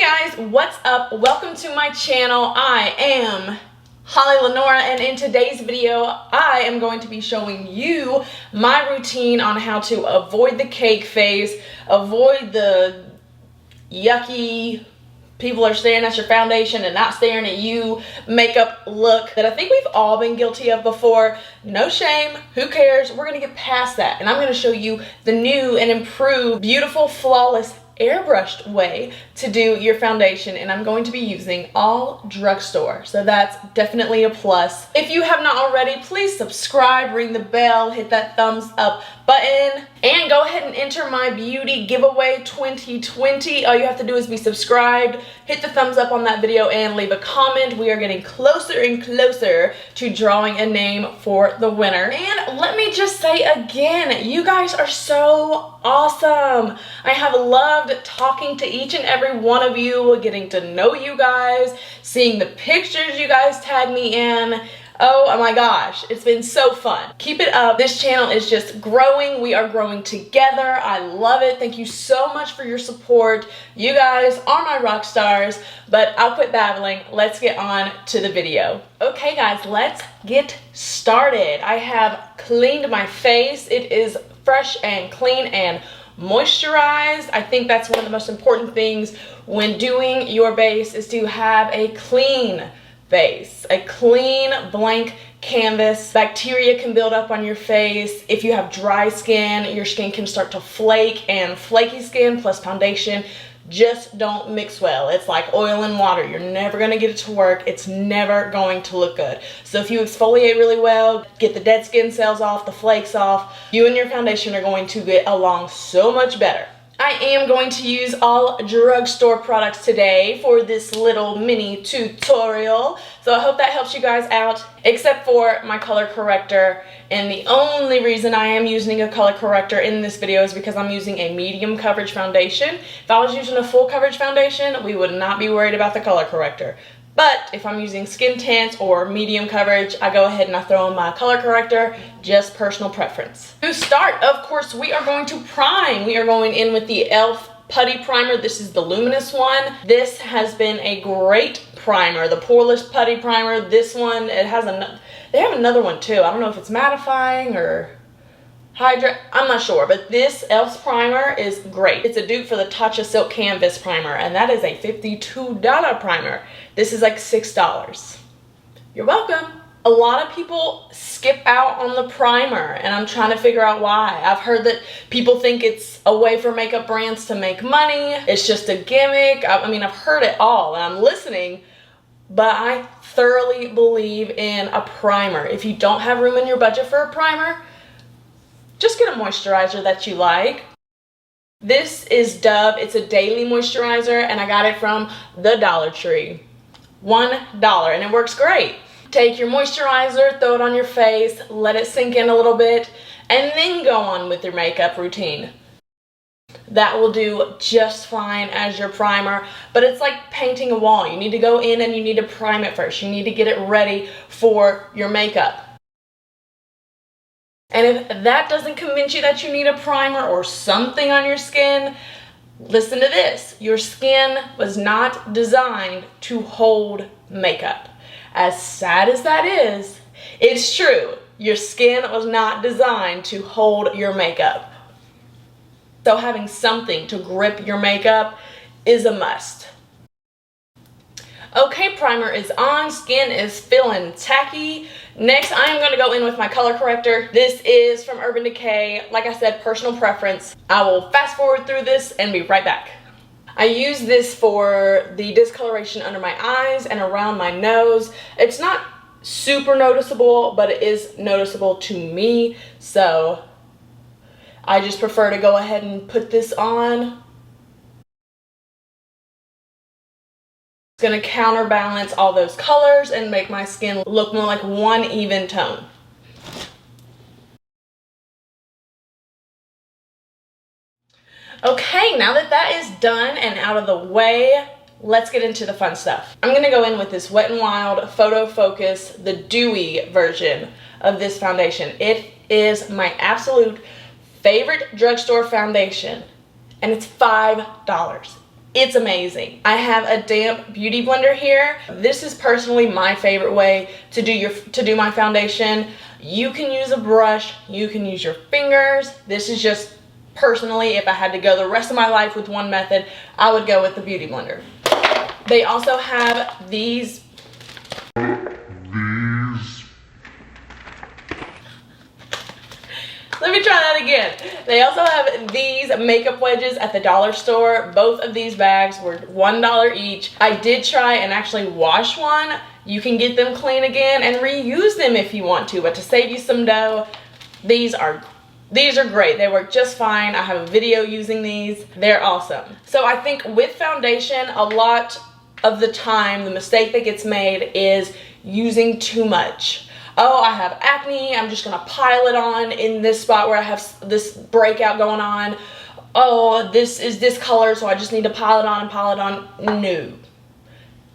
Hey guys, what's up? Welcome to my channel. I am HollyLynora, and in today's video I am going to be showing you my routine on how to avoid the cake face, avoid the yucky people are staring at your foundation and not staring at you makeup look that I think we've all been guilty of before. No shame, who cares? We're gonna get past that, and I'm gonna show you the new and improved, beautiful, flawless, airbrushed way to do your foundation, and I'm going to be using all Drugstore, so that's definitely a plus. If you have not already, please subscribe, ring the bell, hit that thumbs up button, and go ahead and enter my beauty giveaway 2020. All you have to do is be subscribed, hit the thumbs up on that video, and leave a comment. We are getting closer and closer to drawing a name for the winner. And let me just say again, you guys are so awesome. I have loved talking to each and every one of you, getting to know you guys, seeing the pictures you guys tag me in. Oh my gosh, it's been so fun. Keep it up. This channel is just growing. We are growing together. I love it. Thank you so much for your support. You guys are my rock stars, but I'll quit babbling. Let's get on to the video. Okay guys, let's get started. I have cleaned my face. It is fresh and clean and moisturized. I think that's one of the most important things when doing your base is to have a clean face, a clean blank canvas. Bacteria can build up on your face. If you have dry skin, your skin can start to flake, and flaky skin plus foundation just don't mix well. It's like oil and water. You're never going to get it to work. It's never going to look good. So if you exfoliate really well, get the dead skin cells off, the flakes off, you and your foundation are going to get along so much better. I am going to use all Drugstore products today for this little mini tutorial, so I hope that helps you guys out, except for my color corrector. And the only reason I am using a color corrector in this video is because I'm using a medium coverage foundation. If I was using a full coverage foundation, we would not be worried about the color corrector. But if I'm using skin tints or medium coverage, I go ahead and I throw in my color corrector, just personal preference. To start, of course, we are going to prime. We are going in with the e.l.f. Putty Primer. This is the luminous one. This has been a great primer, the Poreless Putty Primer. This one, they have another one too. I don't know if it's mattifying or hydrate, I'm not sure, but this e.l.f.'s primer is great. It's a dupe for the Tatcha Silk Canvas Primer, and that is a $52 primer. This is like $6. You're welcome. A lot of people skip out on the primer, and I'm trying to figure out why. I've heard that people think it's a way for makeup brands to make money. It's just a gimmick. I mean, I've heard it all, and I'm listening, but I thoroughly believe in a primer. If you don't have room in your budget for a primer, just get a moisturizer that you like. This is Dove. It's a daily moisturizer, and I got it from the Dollar Tree. $1, and it works great. Take your moisturizer, throw it on your face, let it sink in a little bit, and then go on with your makeup routine. That will do just fine as your primer, but it's like painting a wall. You need to go in and you need to prime it first. You need to get it ready for your makeup. And if that doesn't convince you that you need a primer or something on your skin, listen to this. Your skin was not designed to hold makeup. As sad as that is, it's true. Your skin was not designed to hold your makeup. So having something to grip your makeup is a must. Okay, primer is on, skin is feeling tacky. Next, I am going to go in with my color corrector. This is from Urban Decay. Like I said, personal preference. I will fast forward through this and be right back. I use this for the discoloration under my eyes and around my nose. It's not super noticeable, but it is noticeable to me, so I just prefer to go ahead and put this on. It's going to counterbalance all those colors and make my skin look more like one even tone. Okay, now that that is done and out of the way, let's get into the fun stuff. I'm going to go in with this Wet n Wild Photo Focus, the dewy version of this foundation. It is my absolute favorite drugstore foundation, and it's $5. It's amazing. I have a damp beauty blender here. This is personally my favorite way to do my foundation. You can use a brush, you can use your fingers. This is just personally, if I had to go the rest of my life with one method, I would go with the beauty blender. They also have these. Let me try that again. They also have these makeup wedges at the dollar store. Both of these bags were $1 each. I did try and actually wash one. You can get them clean again and reuse them if you want to, but to save you some dough, these are great. They work just fine. I have a video using these. They're awesome. So I think with foundation, a lot of the time, the mistake that gets made is using too much. Oh, I have acne, I'm just gonna pile it on in this spot where I have this breakout going on. Oh, this is this color, so I just need to pile it on and pile it on. No.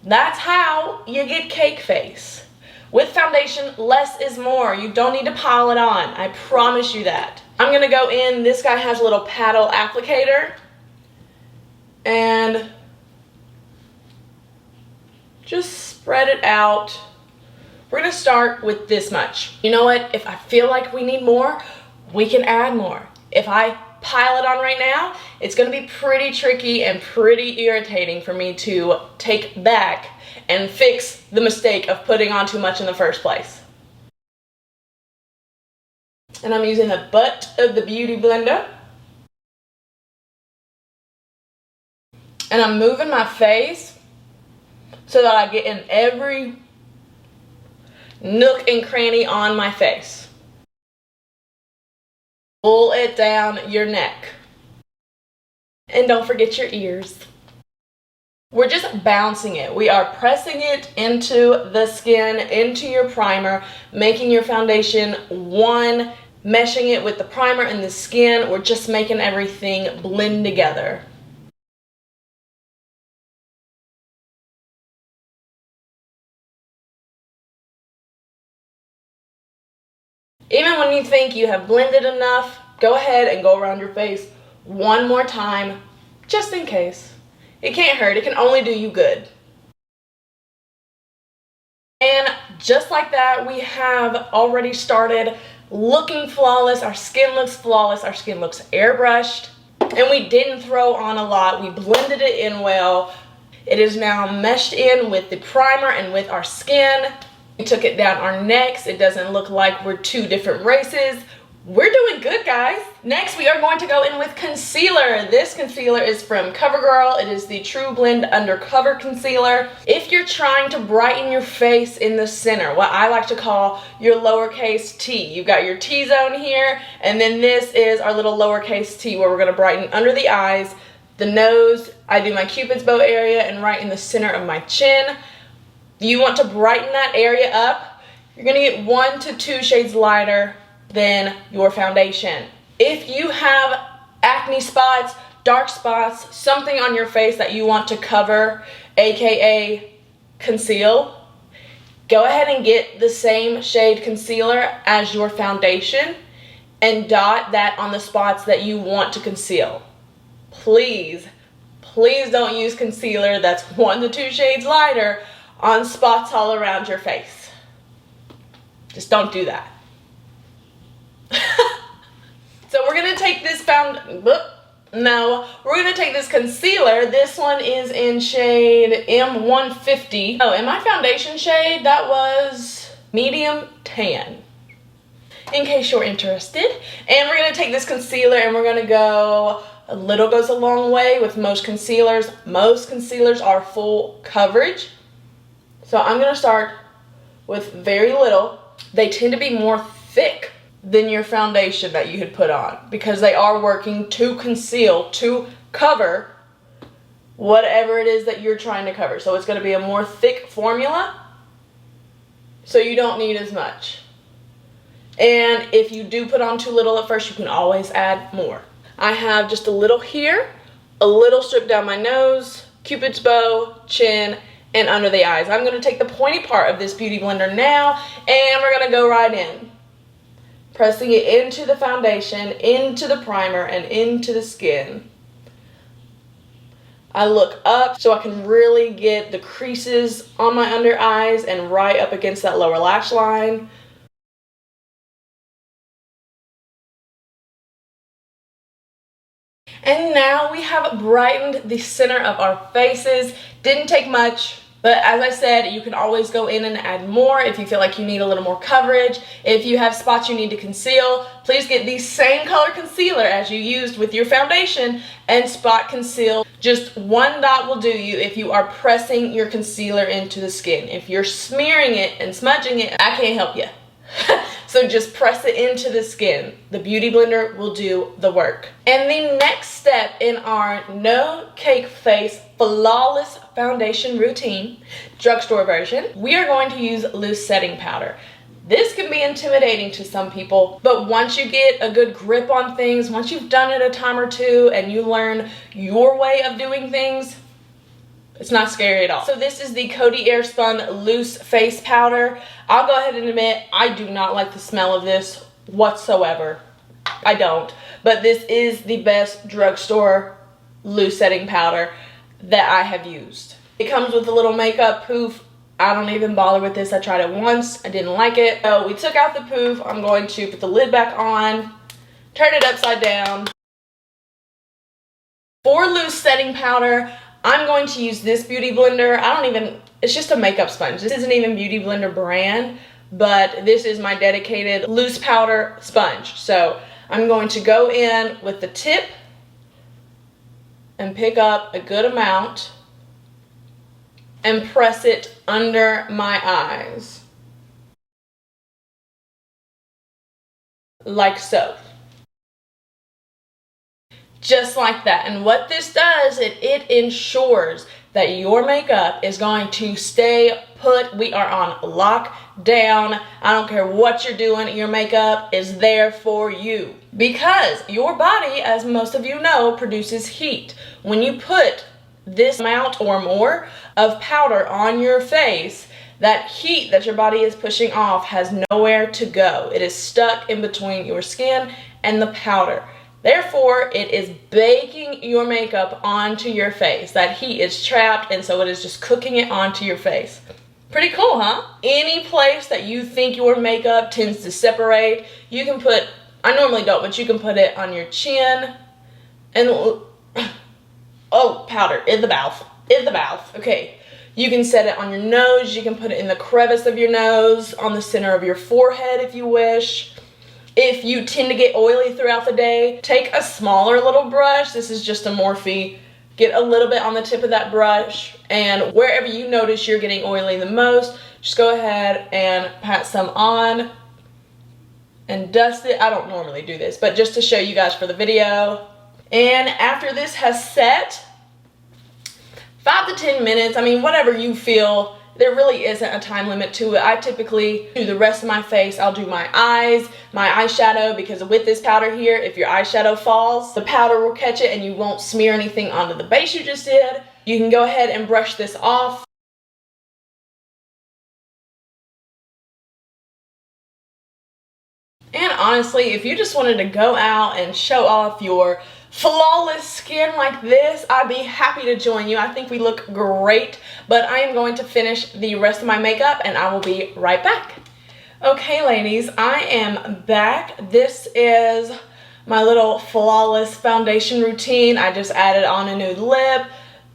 That's how you get cake face. With foundation, less is more. You don't need to pile it on. I promise you that. I'm gonna go in, this guy has a little paddle applicator, and just spread it out. We're gonna start with this much. You know what? If I feel like we need more, we can add more. If I pile it on right now, it's gonna be pretty tricky and pretty irritating for me to take back and fix the mistake of putting on too much in the first place. And I'm using the butt of the beauty blender. And I'm moving my face so that I get in every nook and cranny on my face. Pull it down your neck. And don't forget your ears. We're just bouncing it. We are pressing it into the skin, into your primer, making your foundation one, meshing it with the primer and the skin. We're just making everything blend together. Even when you think you have blended enough, go ahead and go around your face one more time, just in case. It can't hurt, it can only do you good. And just like that, we have already started looking flawless. Our skin looks flawless, our skin looks airbrushed, and we didn't throw on a lot. We blended it in well. It is now meshed in with the primer and with our skin. We took it down our necks. It doesn't look like we're two different races. We're doing good, guys. Next, we are going to go in with concealer. This concealer is from CoverGirl. It is the True Blend Undercover Concealer. If you're trying to brighten your face in the center, what I like to call your lowercase t. You've got your T-zone here, and then this is our little lowercase t where we're gonna brighten under the eyes, the nose. I do my Cupid's bow area and right in the center of my chin. You want to brighten that area up. You're gonna get 1 to 2 shades lighter than your foundation. If you have acne spots, dark spots, something on your face that you want to cover, aka conceal, go ahead and get the same shade concealer as your foundation and dot that on the spots that you want to conceal. Please, please don't use concealer that's 1 to 2 shades lighter on spots all around your face. Just don't do that. So we're gonna take this we're gonna take this concealer. This one is in shade M150. Oh, and my foundation shade, that was medium tan, in case you're interested. And we're gonna take this concealer and we're gonna go, a little goes a long way with most concealers. Most concealers are full coverage. So I'm gonna start with very little. They tend to be more thick than your foundation that you had put on because they are working to conceal, to cover whatever it is that you're trying to cover. So it's going to be a more thick formula, so you don't need as much. And if you do put on too little at first, you can always add more. I have just a little here, a little strip down my nose, Cupid's bow, chin, and under the eyes. I'm going to take the pointy part of this beauty blender now, and we're going to go right in, pressing it into the foundation, into the primer, and into the skin. I look up so I can really get the creases on my under eyes and right up against that lower lash line. And now we have brightened the center of our faces. Didn't take much, but as I said, you can always go in and add more if you feel like you need a little more coverage. If you have spots you need to conceal, please get the same color concealer as you used with your foundation and spot conceal. Just one dot will do you if you are pressing your concealer into the skin. If you're smearing it and smudging it, I can't help you. So just press it into the skin. The Beauty Blender will do the work. And the next step in our no cake face flawless foundation routine, drugstore version, we are going to use loose setting powder. This can be intimidating to some people, but once you get a good grip on things, once you've done it a time or two and you learn your way of doing things, it's not scary at all. So this is the Coty Airspun Loose Face Powder. I'll go ahead and admit, I do not like the smell of this whatsoever. I don't. But this is the best drugstore loose setting powder that I have used. It comes with a little makeup poof. I don't even bother with this. I tried it once. I didn't like it. So we took out the poof. I'm going to put the lid back on, turn it upside down. For loose setting powder, I'm going to use this Beauty Blender. It's just a makeup sponge. This isn't even Beauty Blender brand, but this is my dedicated loose powder sponge. So I'm going to go in with the tip and pick up a good amount and press it under my eyes. Like so. Just like that. And what this does, it ensures that your makeup is going to stay put. We are on lockdown. I don't care what you're doing, your makeup is there for you. Because your body, as most of you know, produces heat. When you put this amount or more of powder on your face, that heat that your body is pushing off has nowhere to go. It is stuck in between your skin and the powder. Therefore, it is baking your makeup onto your face. That heat is trapped, and so it is just cooking it onto your face. Pretty cool, huh? Any place that you think your makeup tends to separate, you can put, I normally don't, but you can put it on your chin and, oh, powder, in the mouth, okay. You can set it on your nose, you can put it in the crevice of your nose, on the center of your forehead if you wish. If you tend to get oily throughout the day, take a smaller little brush. This is just a Morphe. Get a little bit on the tip of that brush, and wherever you notice you're getting oily the most, just go ahead and pat some on and dust it. I don't normally do this, but just to show you guys for the video. And after this has set, 5 to 10 minutes, I mean, whatever you feel. There really isn't a time limit to it. I typically do the rest of my face. I'll do my eyes, my eyeshadow, because with this powder here, if your eyeshadow falls, the powder will catch it and you won't smear anything onto the base you just did. You can go ahead and brush this off. And honestly, if you just wanted to go out and show off your flawless skin like this, I'd be happy to join you. I think we look great, but I am going to finish the rest of my makeup and I will be right back. Okay, ladies, I am back. This is my little flawless foundation routine. I just added on a nude lip,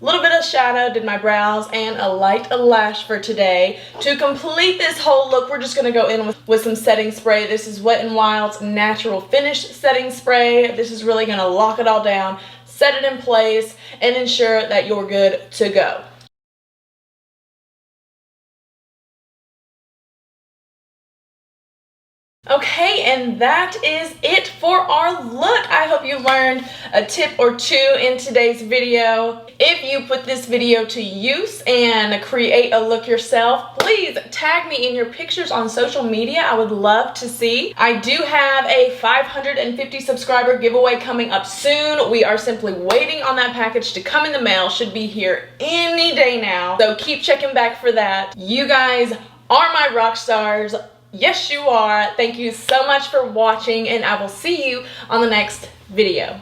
a little bit of shadow, did my brows, and a light lash for today. To complete this whole look, we're just going to go in with some setting spray. This is Wet n Wild's Natural Finish Setting Spray. This is really going to lock it all down, set it in place, and ensure that you're good to go. Okay, and that is it for our look. I hope you learned a tip or two in today's video. If you put this video to use and create a look yourself, please tag me in your pictures on social media. I would love to see. I do have a 550 subscriber giveaway coming up soon. We are simply waiting on that package to come in the mail. Should be here any day now. So keep checking back for that. You guys are my rock stars. Yes, you are. Thank you so much for watching, and I will see you on the next video.